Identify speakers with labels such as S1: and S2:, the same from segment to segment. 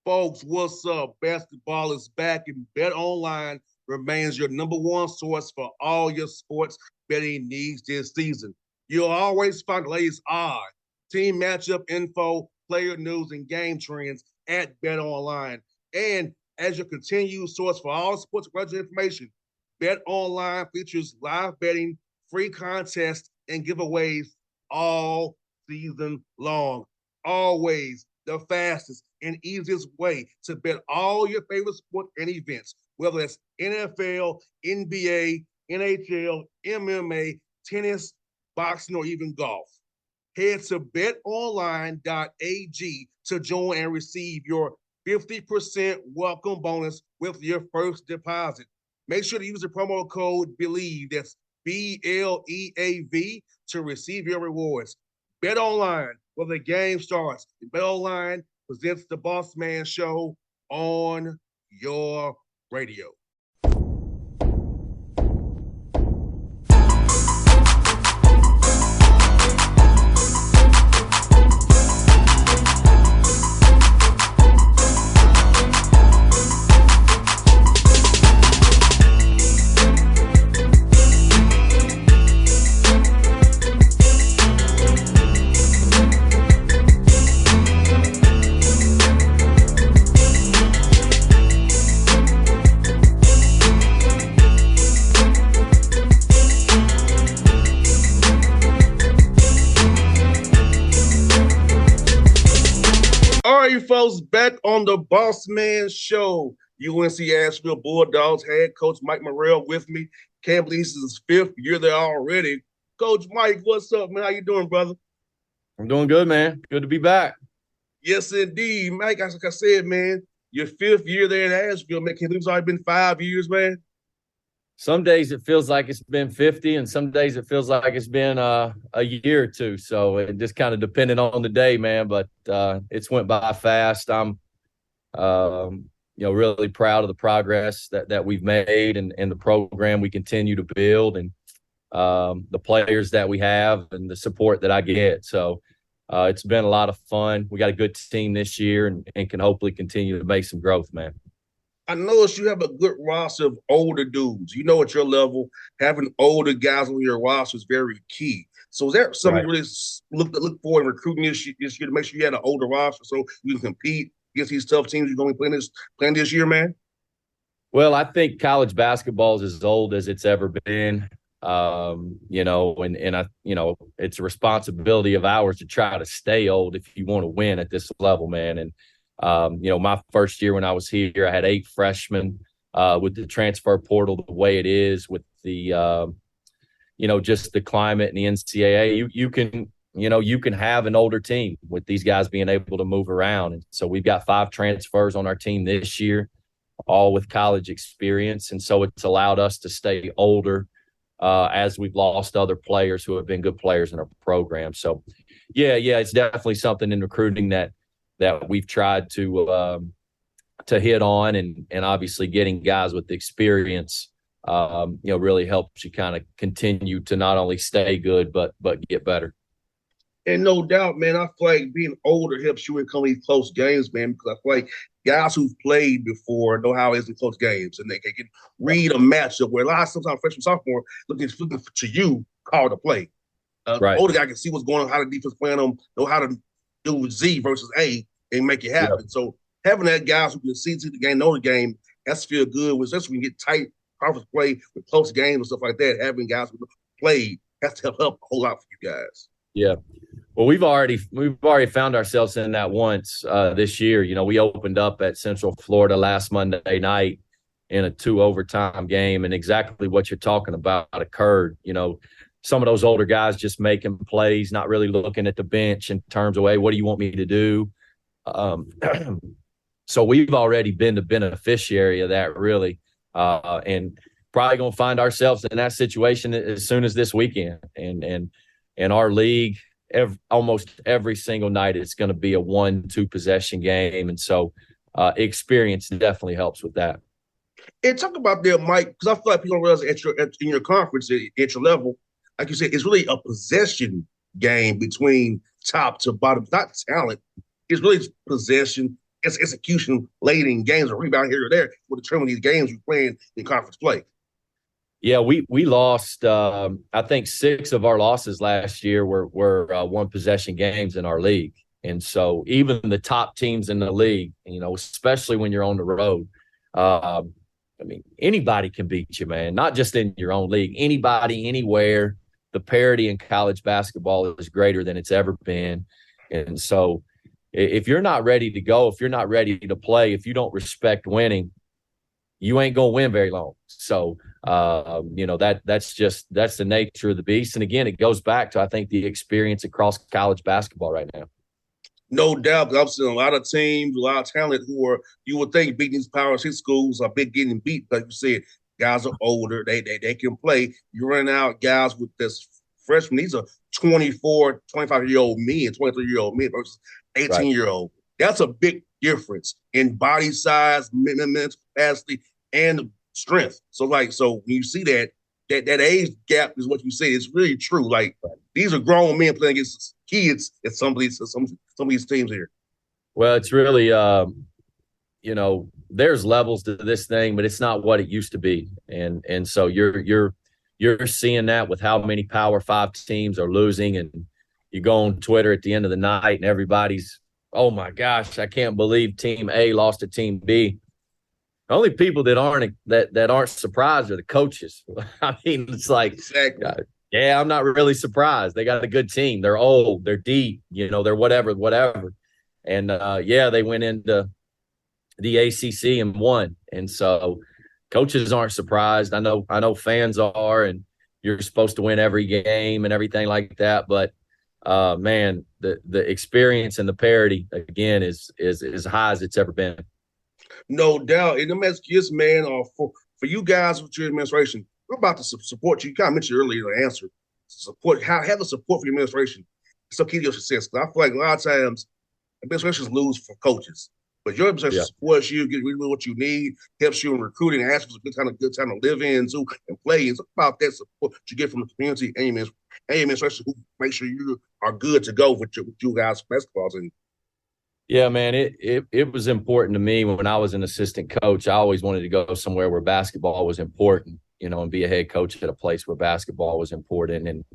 S1: Folks, what's up? Basketball is back, and Bet Online remains your number one source for all your sports betting needs this season. You'll always find the latest odds, team matchup info, player news, and game trends at Bet Online. And as your continued source for all sports related information, Bet Online features live betting, free contests, and giveaways all season long. Always the fastest and easiest way to bet all your favorite sports and events, whether it's NFL, NBA, NHL, MMA, tennis, boxing, or even golf. Head to betonline.ag to join and receive your 50% welcome bonus with your first deposit. Make sure to use the promo code BELIEVE, that's BLEAV, to receive your rewards. Bet Online, where the game starts. Bet Online presents the Bossman Show on your radio. All right, folks, back on the Bossman Show. UNC Asheville Bulldogs head coach Mike Morrell with me. Can't believe this is his fifth year there already. Coach Mike, what's up, man? How you doing, brother?
S2: I'm doing good, man. Good to be back.
S1: Yes, indeed, Mike. Like I said, man, your fifth year there in Asheville, man. Can't believe it's already been 5 years, man.
S2: Some days it feels like it's been 50, and some days it feels like it's been a year or two. So it just kind of depended on the day, man. But it's went by fast. I'm, really proud of the progress that we've made and the program we continue to build, and the players that we have and the support that I get. So it's been a lot of fun. We got a good team this year, and can hopefully continue to make some growth, man.
S1: I noticed you have a good roster of older dudes. You know, at your level, having older guys on your roster is very key. So is that something you really look for in recruiting this year to make sure you had an older roster so you can compete against these tough teams you're going to be playing this year, man?
S2: Well, I think college basketball is as old as it's ever been. It's a responsibility of ours to try to stay old if you want to win at this level, man. And my first year when I was here, I had 8 freshmen. With the transfer portal the way it is, with the just the climate and the NCAA, you can have an older team with these guys being able to move around. And so we've got 5 transfers on our team this year, all with college experience, and so it's allowed us to stay older as we've lost other players who have been good players in our program. So yeah, it's definitely something in recruiting that we've tried to hit on, and obviously getting guys with experience, really helps you kind of continue to not only stay good, but get better.
S1: And no doubt, man, I feel like being older helps you in these close games, man, because I feel like guys who've played before know how it is in close games, and they can read a matchup where a lot of sometimes freshman, sophomore looking to you call the play.
S2: Right.
S1: Older guy can see what's going on, how the defense playing them, know how to do Z versus A and make it happen. Yep. So having that guys who can see the game, know the game, that's feel good. Especially when you get tight conference play with close games and stuff like that. Having guys who played has to help a whole lot for you guys.
S2: Yeah. Well, we've already found ourselves in that once this year. We opened up at Central Florida last Monday night in a 2 overtime game, and exactly what you're talking about occurred. Some of those older guys just making plays, not really looking at the bench in terms of, hey, what do you want me to do? So we've already been the beneficiary of that, really, and probably going to find ourselves in that situation as soon as this weekend. And in our league, almost every single night it's going to be a 1-2 possession game, and so experience definitely helps with that.
S1: And talk about that, Mike, because I feel like people don't realize in your conference at your level, like you said, it's really a possession game between top to bottom. It's not talent. It's really possession it's execution late in games or rebound here or there will determine these games we're playing in conference play.
S2: Yeah, we lost. I think 6 of our losses last year were one possession games in our league, and so even the top teams in the league, especially when you're on the road, I mean, anybody can beat you, man. Not just in your own league, anybody, anywhere. The parity in college basketball is greater than it's ever been, and so if you're not ready to go, if you're not ready to play, if you don't respect winning, you ain't gonna win very long. So that's the nature of the beast. And again, it goes back to I think the experience across college basketball right now.
S1: No doubt, because I've seen a lot of teams, a lot of talent who are you would think beating these Power 6 schools are big getting beat, like you said, guys are older, they can play. You're running out guys with this freshmen. These are 24, 25-year-old men, 23-year-old men versus 18-year-old. That's a big difference in body size, mental capacity, and strength. So when you see that age gap is what you say. It's really true. Like these are grown men playing against kids at some of these teams here.
S2: Well, it's really there's levels to this thing, but it's not what it used to be. And so you're seeing that with how many Power 5 teams are losing, and you go on Twitter at the end of the night and everybody's, oh my gosh, I can't believe Team A lost to Team B. The only people that aren't surprised are the coaches. I mean, it's like,
S1: exactly.
S2: Yeah, I'm not really surprised. They got a good team. They're old. They're deep. They're whatever. And they went into the ACC and won. And so coaches aren't surprised. I know fans are, and you're supposed to win every game and everything like that. But man, the experience and the parity again is as high as it's ever been.
S1: No doubt. And I'm asking this, man, for you guys with your administration, we're about to support you. You kind of mentioned earlier the answer. Have the support for your administration. So key to your success. I feel like a lot of times administrations lose for coaches. But your administration supports you, gives you what you need, helps you in recruiting, asks for a good time to live in too and play. It's about that support you get from the community and your administration who make sure you are good to go with you guys' basketball team.
S2: Yeah, man, it was important to me when I was an assistant coach. I always wanted to go somewhere where basketball was important, and be a head coach at a place where basketball was important. And,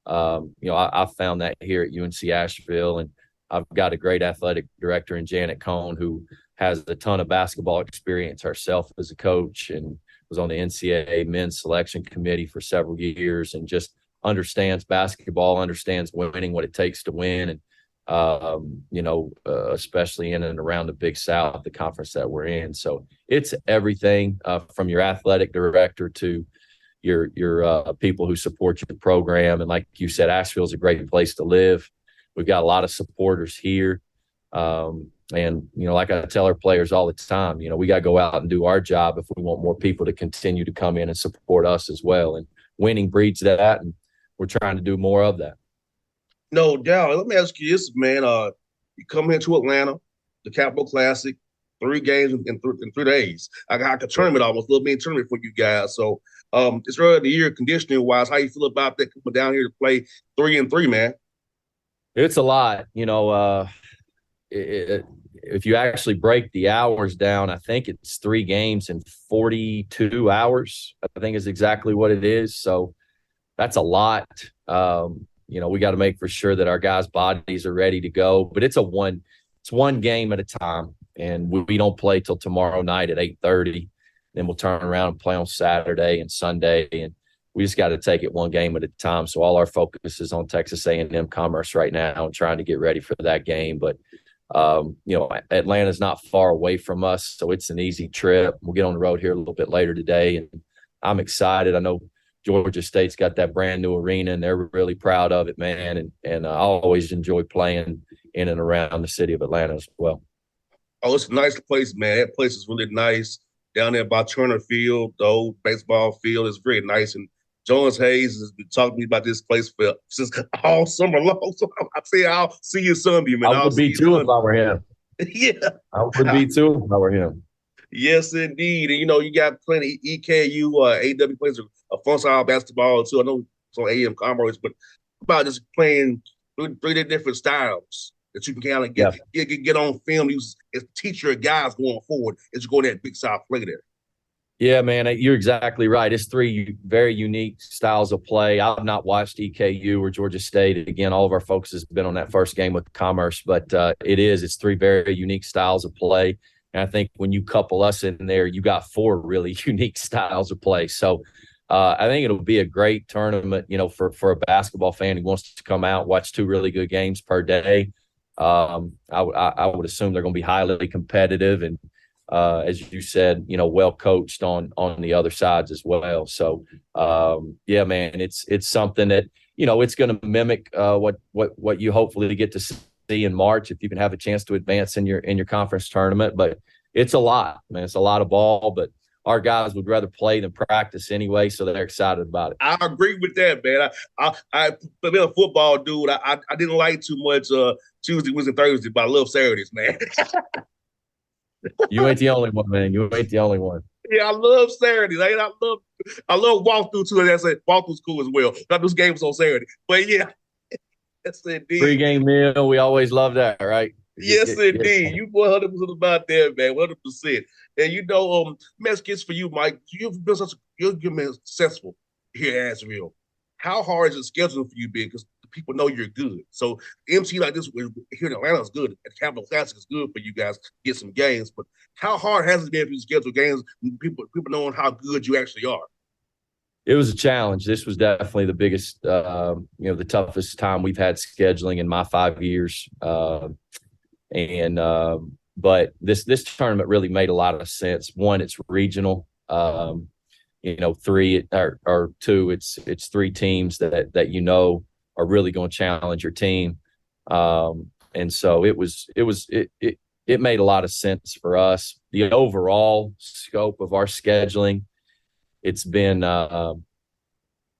S2: I found that here at UNC Asheville, and I've got a great athletic director in Janet Cohn who has a ton of basketball experience herself as a coach and was on the NCAA men's selection committee for several years and just understands basketball, understands winning, what it takes to win. And, especially in and around the Big South, the conference that we're in. So it's everything from your athletic director to your people who support your program. And like you said, Asheville is a great place to live. We've got a lot of supporters here. And like I tell our players all the time, we got to go out and do our job if we want more people to continue to come in and support us as well. And winning breeds that, and we're trying to do more of that.
S1: No doubt. Let me ask you this, man. You come here to Atlanta, the Capital Classic, 3 games in 3 days. I got a tournament almost, a little mini tournament for you guys. So it's early in the year, conditioning-wise. How you feel about that coming down here to play 3-3, man?
S2: It's a lot. If you actually break the hours down, I think it's 3 games in 42 hours, I think is exactly what it is. So that's a lot. We got to make for sure that our guys' bodies are ready to go. But it's one game at a time, and we don't play till tomorrow night at 8:30. Then we'll turn around and play on Saturday and Sunday, and we just got to take it one game at a time. So all our focus is on Texas A&M Commerce right now and trying to get ready for that game. But Atlanta's not far away from us, so it's an easy trip. We'll get on the road here a little bit later today, and I'm excited. I know Georgia State's got that brand new arena, and they're really proud of it, man. And I always enjoy playing in and around the city of Atlanta as well.
S1: Oh, it's a nice place, man. That place is really nice down there by Turner Field, the old baseball field. It's very nice. And Jonas Hayes has been talking to me about this place since all summer long. So I say I'll see you Sunday, man.
S2: I would be too if I were him.
S1: Yeah.
S2: I would be too if I were him.
S1: Yes, indeed. And, you got plenty EKU, AW plays a fun style basketball, too. I know it's on AM Commerce, but about just playing 3 different styles. that you can kind of
S2: Yeah.
S1: get on film, use as teach your guys going forward as you go in that big side play there.
S2: Yeah, man, you're exactly right. It's three very unique styles of play. I've not watched EKU or Georgia State. Again, all of our focus has been on that first game with Commerce, but it's three very unique styles of play. And I think when you couple us in there, you got four really unique styles of play. So I think it'll be a great tournament, for a basketball fan who wants to come out, watch two really good games per day. I would assume they're going to be highly competitive and, as you said, well coached on the other sides as well. So, yeah, man, it's something that it's going to mimic what you hopefully get to see in March if you can have a chance to advance in your conference tournament. But it's a lot, man. It's a lot of ball, but our guys would rather play than practice anyway, so they're excited about it.
S1: I agree with that, man. I being a football dude, I didn't like too much Tuesday, Wednesday, Thursday, but I love Saturdays, man.
S2: You ain't the only one, man. You ain't the only one.
S1: Yeah, I love Saturdays. I love walkthrough too. That's it. Walkthrough's cool as well. Not those games on Saturday, but yeah, yes indeed.
S2: Pre-game meal, we always love that, right?
S1: Yes, indeed. You 100% about that, man. 100%. And messages for you, Mike. You've been you've been successful here at Asheville. How hard is it scheduling for you, because people know you're good? So MC like this here in Atlanta is good. At Capital Classic is good for you guys to get some games. But how hard has it been for you to schedule games and people knowing how good you actually are?
S2: It was a challenge. This was definitely the biggest, the toughest time we've had scheduling in my 5 years. But this tournament really made a lot of sense. One, it's regional. Three or two, it's three teams that are really going to challenge your team. And so it made a lot of sense for us. The overall scope of our scheduling, it's been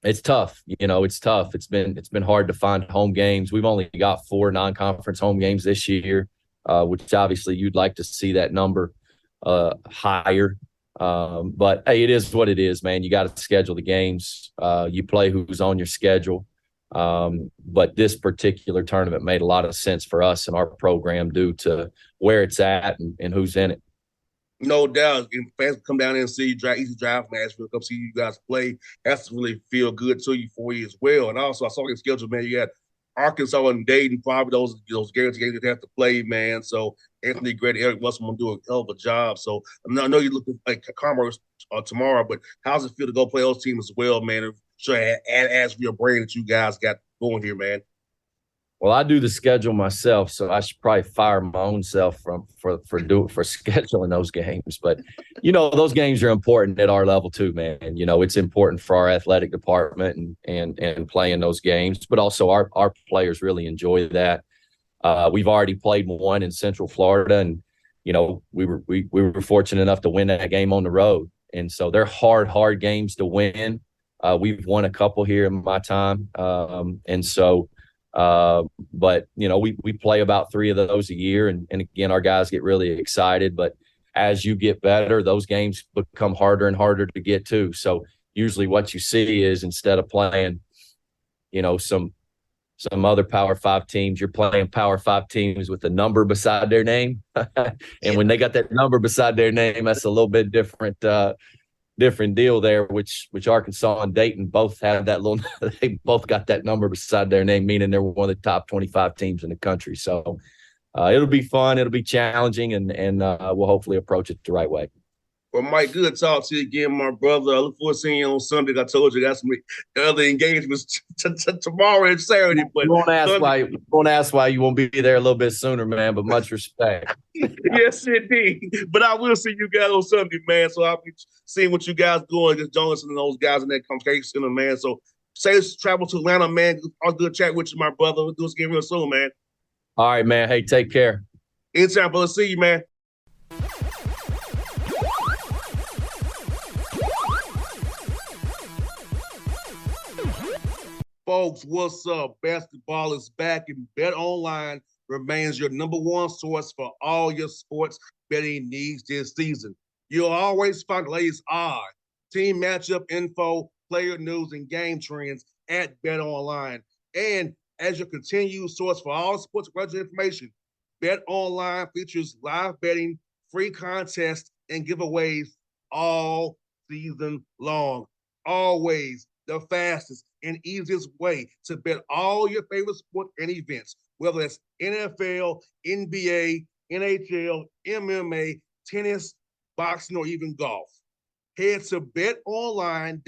S2: it's tough. It's tough. It's been hard to find home games. We've only got 4 non-conference home games this year, which obviously you'd like to see that number higher. But hey, it is what it is, man. You got to schedule the games. You play who's on your schedule. But this particular tournament made a lot of sense for us and our program due to where it's at and who's in it.
S1: No doubt. And fans come down there and see you easy drive from Asheville, come see you guys play. That's really feel good to you for you as well. And also, I saw your schedule, man. You had Arkansas and Dayton, probably those guaranteed games you have to play, man. So Anthony Gray, Eric Wilson will do a hell of a job. So I know you're looking like Commerce tomorrow, but how's it feel to go play those teams as well, man? Sure, add Asheville brain that you guys got going here, man.
S2: Well, I do the schedule myself, so I should probably fire my own self for scheduling those games. But those games are important at our level too, man. It's important for our athletic department and playing those games, but also our players really enjoy that. We've already played one in Central Florida, and we were fortunate enough to win that game on the road, and so they're hard games to win. We've won a couple here in my time, and so. But we play about 3 of those a year, and again, our guys get really excited. But as you get better, those games become harder and harder to get to. So usually, what you see is instead of playing, some other Power 5 teams, you're playing Power 5 teams with a number beside their name, and when they got that number beside their name, that's a little bit different deal there, which Arkansas and Dayton both have that little they both got that number beside their name, meaning they're one of the top 25 teams in the country. So it'll be fun, it'll be challenging, and we'll hopefully approach it the right way.
S1: Well, Mike, good talk to you again, my brother. I look forward to seeing you on Sunday. I told you I got some other engagements tomorrow and Saturday. But
S2: you won't ask why you won't be there a little bit sooner, man. But much respect.
S1: Yes, indeed. But I will see you guys on Sunday, man. So I'll be seeing what you guys doing, just Johnson and those guys in that convocation center, man. So safe travel to Atlanta, man. I'll good chat with you, my brother. We'll do this again real soon, man.
S2: All right, man. Hey, take care.
S1: Anytime, brother. See you, man. Folks, what's up? Basketball is back, and Bet Online remains your number one source for all your sports betting needs this season. You'll always find the latest odds, team matchup info, player news, and game trends at Bet Online. And as your continued source for all sports related information. Bet Online features live betting, free contests, and giveaways all season long. Always the fastest and easiest way to bet all your favorite sports and events, whether it's NFL, NBA, NHL, MMA, tennis, boxing, or even golf. Head to betonline.ag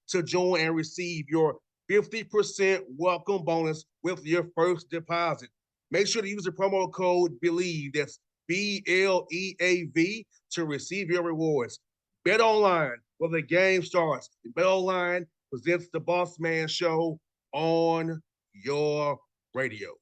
S1: to join and receive your 50% welcome bonus with your first deposit. Make sure to use the promo code BELIEVE, that's BLEAV, to receive your rewards. Bet Online, where the game starts. Bet Online presents the Bossman Show on your radio.